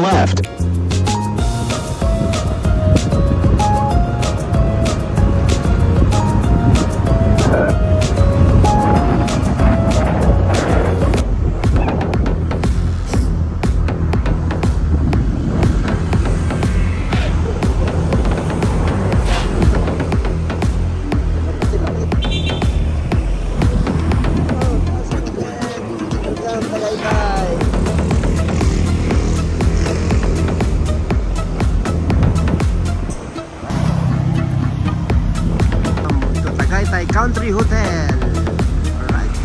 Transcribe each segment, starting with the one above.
left. Country Hotel. Alright.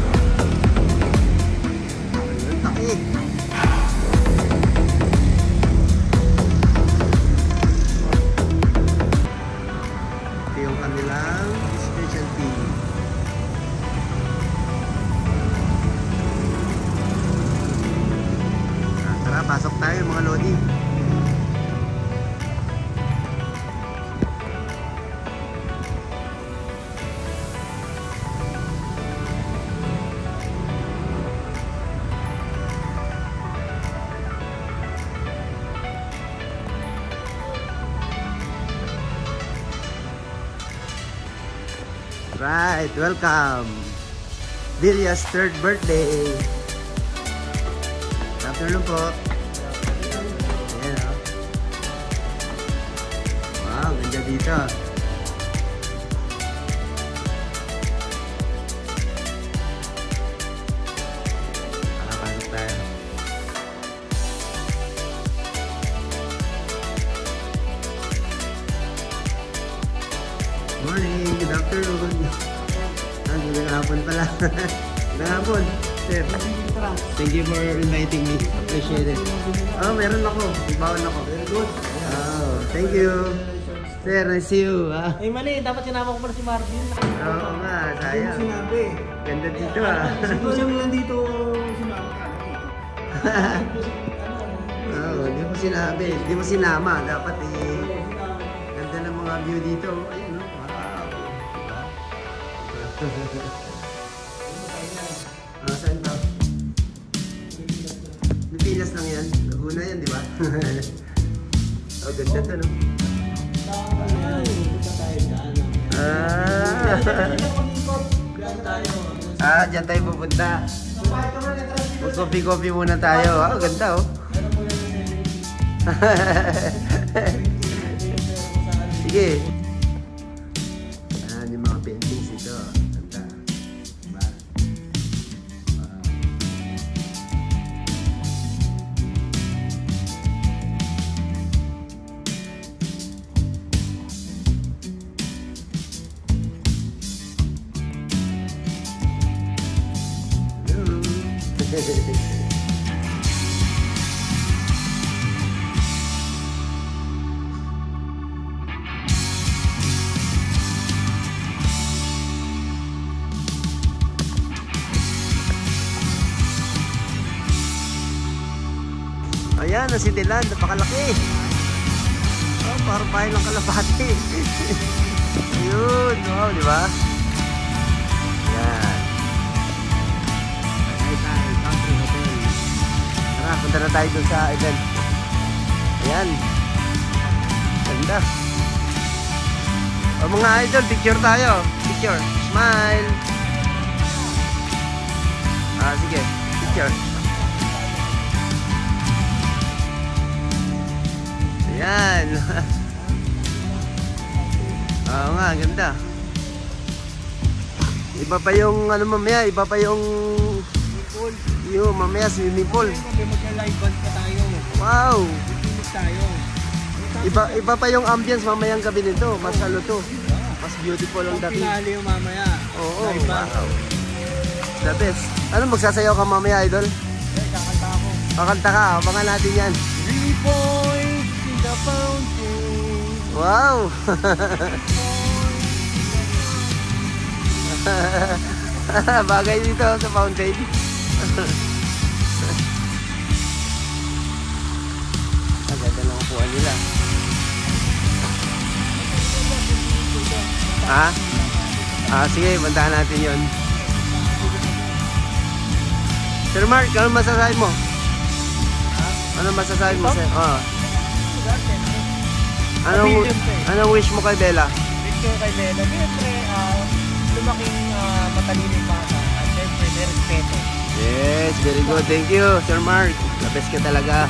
Taki. Ito yung kanilang specialty. Tara, pasok tayo mga lodi. Right, welcome. Vilya's third birthday. Afternoon po. Ayan, oh. Wow, ganda dito. Pasok tayo. Morning, good afternoon. Good hapon pala. Good hapon, sir. Thank you for inviting me. Appreciate it. Oh, meron ako. Ibawal ako. Very good. Oh, thank you. Sir, I see you. Ay, mali. Dapat sinama ko pala si Marvin. Oo nga, sayang. Sinabi. Ganda dito ah. Siguro siya mo nandito si Marvin. Oo, hindi mo sinabi. Hindi mo sinama. Dapat eh. Ganda ng mga view dito. Ayun, no? Saan ba? Pilas lang yan. Laguna yan, di ba? Oh, ganda to, no? Dyan tayo pupunta. Mag-coffee-coffee muna tayo. Oh, ganda, oh. Sige. Yung mga paintings ito. Ganda. Diba? Hello. Ayan, ang City Land, napakalaki. Oh, parang bahay ng kalapati. Ayun, wow, di ba? Ayan. Tagaytay Country Hotel. Tara, punta na tayo dun sa event. Ayan. Ganda. O mga idol, picture tayo. Picture. Smile. Sige. Picture. Ayan. Oo nga, ganda. Iba pa yung ano mamaya, iba pa yung yung mamaya swimming pool. Mag-live band pa tayo. Wow. Tayo. Iba pa yung ambience mamayang gabi nito. Mas ano to. Mas beautiful ang dating. Pinali yung mamaya. Oo, wow. The best. Ano magsasayaw ka mamaya, idol? Kakanta ako. Kakanta ka, abangan natin yan. 3 points in the fountain. Wow. Bagay dito sa fountain. Ang ganda ng upuan nila. Sige, bantahan natin yun. Sir Mark, ano masasabi mo? Ano masasabi mo Ito? sa... Oh. Ano, Pavilion to eh. ano wish mo kay Bella? Wish ko kay Bella. Siyempre, lumaking matalino yung bata. At siyempre, may respeto. Yes, very good. Thank you, Sir Mark. The best ka talaga.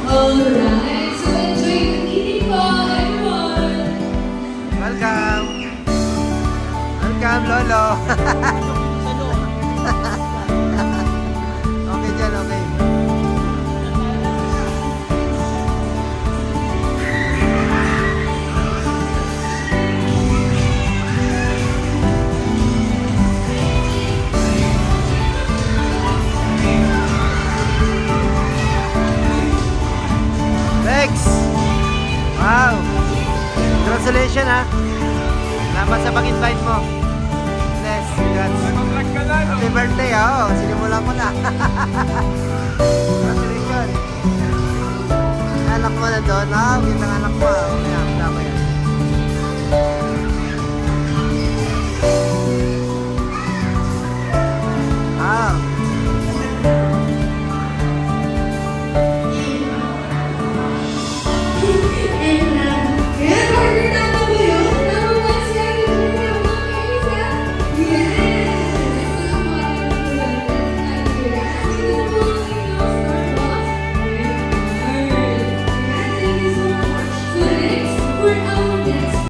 Alright, so enjoy the meeting po, everyone! Welcome. Welcome, Lolo. Okay dyan, okay. Lex! Wow! Congratulations ha! Salamat sa pag-invite mo. Bless, congrats. Happy birthday ha! Oh, sinimulan mo na. Congratulations! Anak mo na doon. Ah, kita ng anak mo. Kaya, tama yan.